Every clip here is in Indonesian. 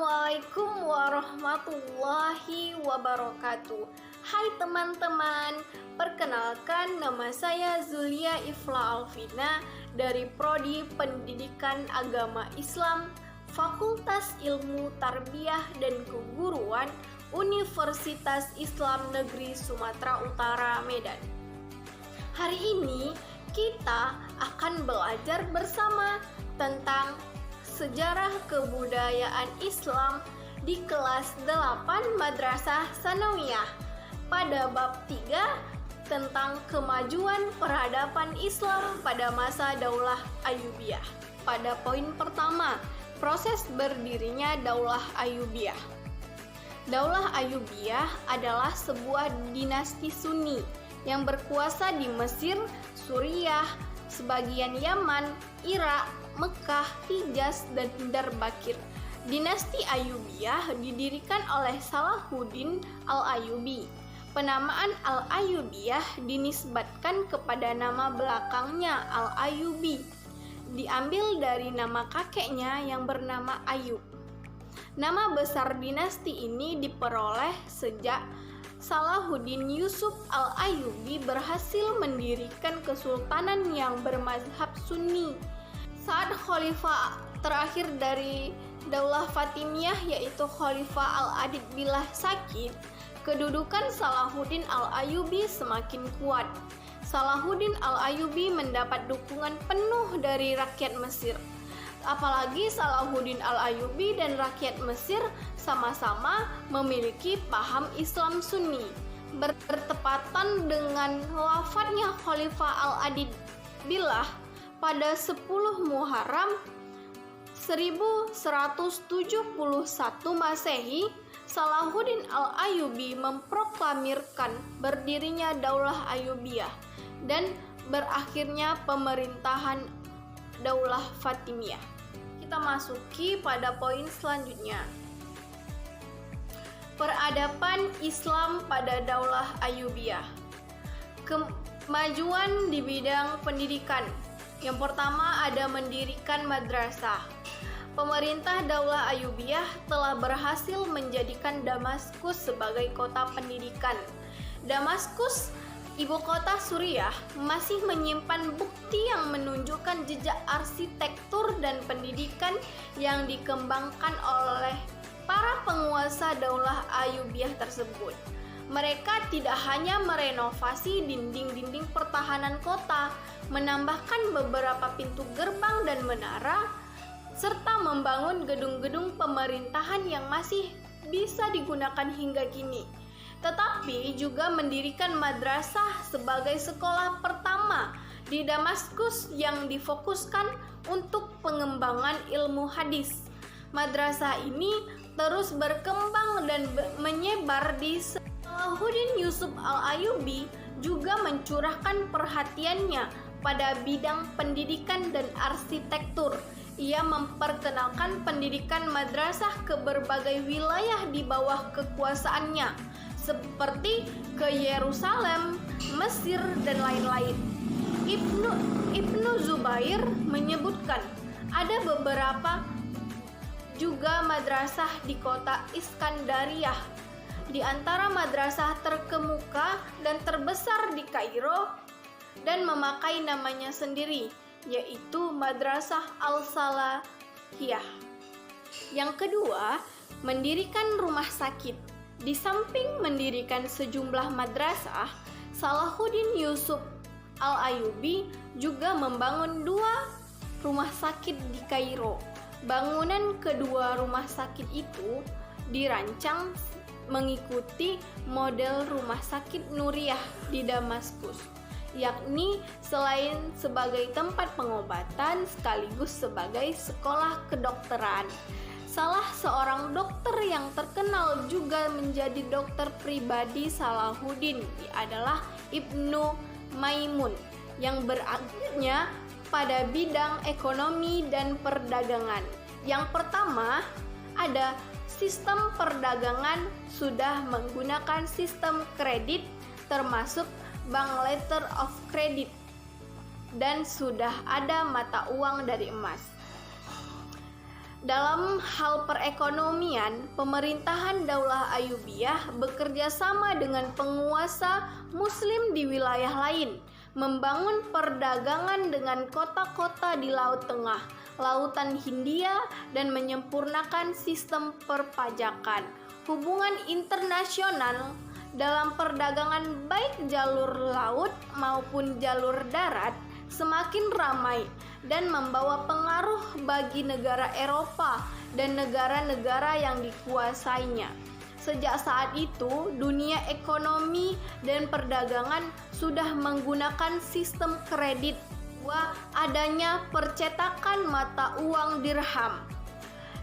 Assalamualaikum warahmatullahi wabarakatuh. Hai teman-teman, perkenalkan nama saya Zulia Ifla Alvina dari Prodi Pendidikan Agama Islam, Fakultas Ilmu Tarbiyah dan Keguruan, Universitas Islam Negeri Sumatera Utara, Medan. Hari ini kita akan belajar bersama tentang sejarah kebudayaan Islam di kelas 8 Madrasah Tsanawiyah pada bab 3 tentang kemajuan peradaban Islam pada masa Daulah Ayyubiyah. Pada poin pertama, proses berdirinya Daulah Ayyubiyah. Daulah Ayyubiyah adalah sebuah dinasti Sunni yang berkuasa di Mesir, Suriah, sebagian Yaman, Irak, Mekah, Hijaz, dan Diyarbakir. Dinasti Ayyubiyah didirikan oleh Salahuddin Al-Ayyubi. Penamaan Al-Ayyubiyah dinisbatkan kepada nama belakangnya Al-Ayyubi, diambil dari nama kakeknya yang bernama Ayyub. Nama besar dinasti ini diperoleh sejak Salahuddin Yusuf Al-Ayyubi berhasil mendirikan kesultanan yang bermazhab Sunni. Saat khalifah terakhir dari Daulah Fatimiyah yaitu Khalifah Al-Adid Billah sakit, kedudukan Salahuddin Al-Ayyubi semakin kuat. Salahuddin Al-Ayyubi mendapat dukungan penuh dari rakyat Mesir. Apalagi Salahuddin Al-Ayyubi dan rakyat Mesir sama-sama memiliki paham Islam Sunni. Bertepatan dengan wafatnya Khalifah Al-Adid Billah pada 10 Muharram 1171 Masehi, Salahuddin Al-Ayyubi memproklamirkan berdirinya Daulah Ayyubiyah dan berakhirnya pemerintahan Daulah Fatimiyah. Kita masuki pada poin selanjutnya. Peradaban Islam pada Daulah Ayyubiyah. Kemajuan di bidang pendidikan. Yang pertama ada mendirikan madrasah. Pemerintah Daulah Ayyubiyah telah berhasil menjadikan Damaskus sebagai kota pendidikan. Damaskus, ibu kota Suriah, masih menyimpan bukti yang menunjukkan jejak arsitektur dan pendidikan yang dikembangkan oleh para penguasa Daulah Ayyubiyah tersebut. Mereka tidak hanya merenovasi dinding-dinding pertahanan kota, menambahkan beberapa pintu gerbang dan menara, serta membangun gedung-gedung pemerintahan yang masih bisa digunakan hingga kini. Tetapi juga mendirikan madrasah sebagai sekolah pertama di Damaskus yang difokuskan untuk pengembangan ilmu hadis. Madrasah ini terus berkembang dan menyebar di Salahuddin Yusuf Al-Ayyubi juga mencurahkan perhatiannya pada bidang pendidikan dan arsitektur. Ia memperkenalkan pendidikan madrasah ke berbagai wilayah di bawah kekuasaannya, seperti ke Yerusalem, Mesir, dan lain-lain. Ibnu Zubair menyebutkan ada beberapa juga madrasah di kota Iskandariyah. Di antara madrasah terkemuka dan terbesar di Kairo dan memakai namanya sendiri, yaitu Madrasah Al-Salahiyah. Yang kedua, mendirikan rumah sakit. Di samping mendirikan sejumlah madrasah, Salahuddin Yusuf Al-Ayyubi juga membangun 2 rumah sakit di Kairo. Bangunan kedua rumah sakit itu dirancang mengikuti model rumah sakit Nuriyah di Damaskus, yakni selain sebagai tempat pengobatan sekaligus sebagai sekolah kedokteran. Salah seorang dokter yang terkenal juga menjadi dokter pribadi Salahuddin adalah Ibnu Maimun yang beraktifnya pada bidang ekonomi dan perdagangan. Yang pertama ada sistem perdagangan sudah menggunakan sistem kredit termasuk bank letter of credit dan sudah ada mata uang dari emas. Dalam hal perekonomian, pemerintahan Daulah Ayyubiyah bekerja sama dengan penguasa Muslim di wilayah lain, membangun perdagangan dengan kota-kota di Laut Tengah, Lautan Hindia, dan menyempurnakan sistem perpajakan. Hubungan internasional dalam perdagangan baik jalur laut maupun jalur darat semakin ramai dan membawa pengaruh bagi negara Eropa dan negara-negara yang dikuasainya. Sejak saat itu, dunia ekonomi dan perdagangan sudah menggunakan sistem kredit. Adanya percetakan mata uang dirham.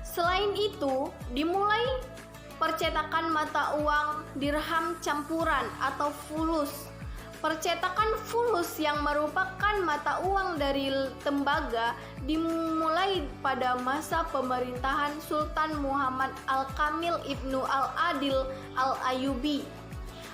Selain itu, dimulai percetakan mata uang dirham campuran atau fulus. Percetakan fulus yang merupakan mata uang dari tembaga dimulai pada masa pemerintahan Sultan Muhammad Al-Kamil Ibnu Al-Adil Al-Ayyubi.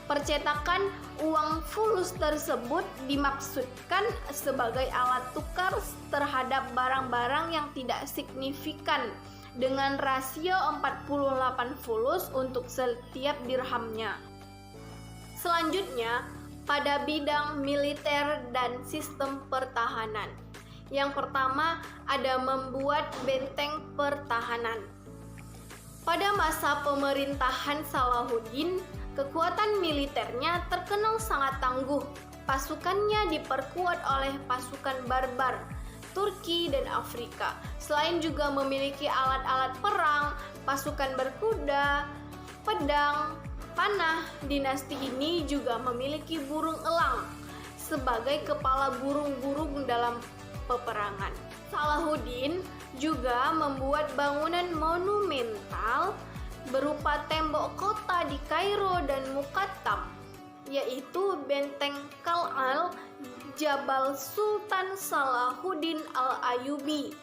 Percetakan uang fulus tersebut dimaksudkan sebagai alat tukar terhadap barang-barang yang tidak signifikan dengan rasio 48 fulus untuk setiap dirhamnya. Selanjutnya, pada bidang militer dan sistem pertahanan. Yang pertama, ada membuat benteng pertahanan. Pada masa pemerintahan Salahuddin, kekuatan militernya terkenal sangat tangguh. Pasukannya diperkuat oleh pasukan barbar Turki dan Afrika. Selain juga memiliki alat-alat perang, pasukan berkuda, pedang, panah. Dinasti ini juga memiliki burung elang sebagai kepala burung-burung dalam peperangan. Salahuddin juga membuat bangunan monumental berupa tembok kota di Kairo dan Muqattam, yaitu Benteng Qal'ah Jabal Sultan Salahuddin Al-Ayyubi,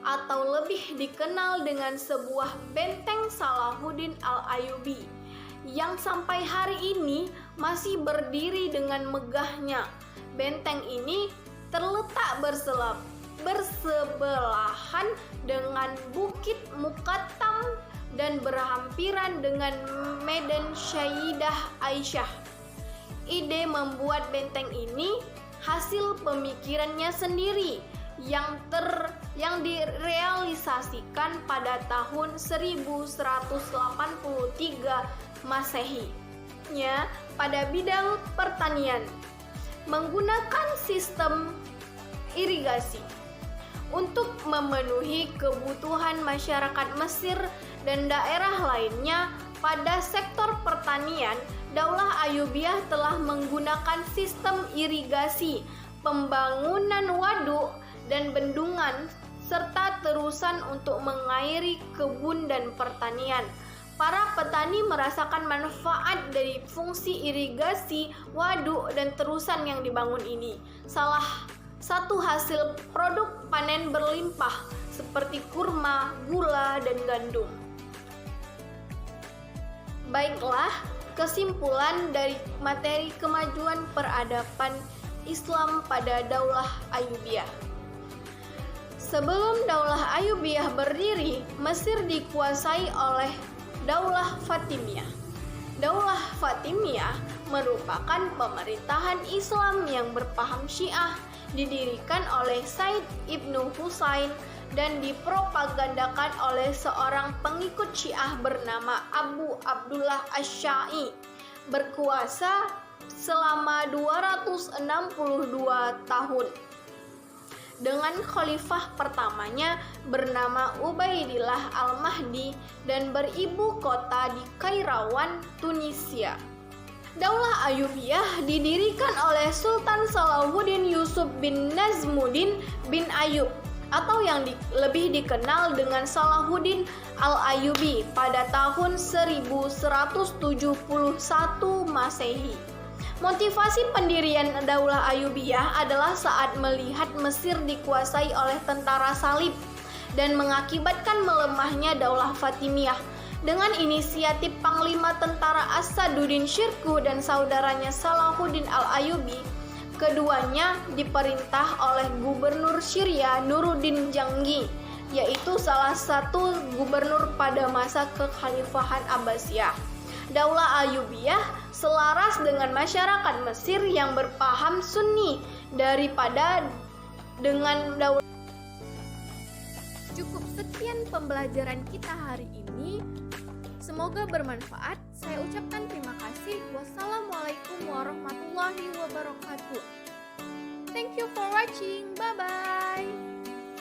atau lebih dikenal dengan sebuah benteng Salahuddin Al-Ayyubi, yang sampai hari ini masih berdiri dengan megahnya. Benteng ini terletak bersebelahan dengan Bukit Muqattam dan berhampiran dengan Medan Sayyidah Aisyah. Ide membuat benteng ini hasil pemikirannya sendiri yang direalisasikan pada tahun 1183 Masehi. Pada bidang pertanian, menggunakan sistem irigasi untuk memenuhi kebutuhan masyarakat Mesir dan daerah lainnya. Pada sektor pertanian, Daulah Ayyubiyah telah menggunakan sistem irigasi, pembangunan waduk dan bendungan, serta terusan untuk mengairi kebun dan pertanian. Para petani merasakan manfaat dari fungsi irigasi, waduk, dan terusan yang dibangun ini. Salah satu hasil produk panen berlimpah seperti kurma, gula, dan gandum. Baiklah, kesimpulan dari materi kemajuan peradaban Islam pada Daulah Ayyubiyah. Sebelum Daulah Ayyubiyah berdiri, Mesir dikuasai oleh Daulah Fatimiyah. Daulah Fatimiyah merupakan pemerintahan Islam yang berpaham Syiah, didirikan oleh Said Ibnu Husain dan dipropagandakan oleh seorang pengikut Syiah bernama Abu Abdullah Asy-Sya'i, berkuasa selama 262 tahun. Dengan khalifah pertamanya bernama Ubaidillah Al-Mahdi dan beribu kota di Kairawan, Tunisia. Daulah Ayyubiyah didirikan oleh Sultan Salahuddin Yusuf bin Nazmuddin bin Ayyub, atau yang lebih dikenal dengan Salahuddin Al-Ayyubi pada tahun 1171 Masehi. Motivasi pendirian Daulah Ayyubiyah adalah saat melihat Mesir dikuasai oleh tentara salib dan mengakibatkan melemahnya Daulah Fatimiyah. Dengan inisiatif Panglima Tentara Asaduddin Syirkuh dan saudaranya Salahuddin Al-Ayyubi, keduanya diperintah oleh Gubernur Syria Nuruddin Janggi yaitu salah satu gubernur pada masa kekhalifahan Abbasiyah. Daulah Ayyubiyah selaras dengan masyarakat Mesir yang berpaham Sunni daripada dengan daulah. Cukup sekian pembelajaran kita hari ini. Semoga bermanfaat. Saya ucapkan terima kasih. Wassalamualaikum warahmatullahi wabarakatuh. Thank you for watching. Bye bye.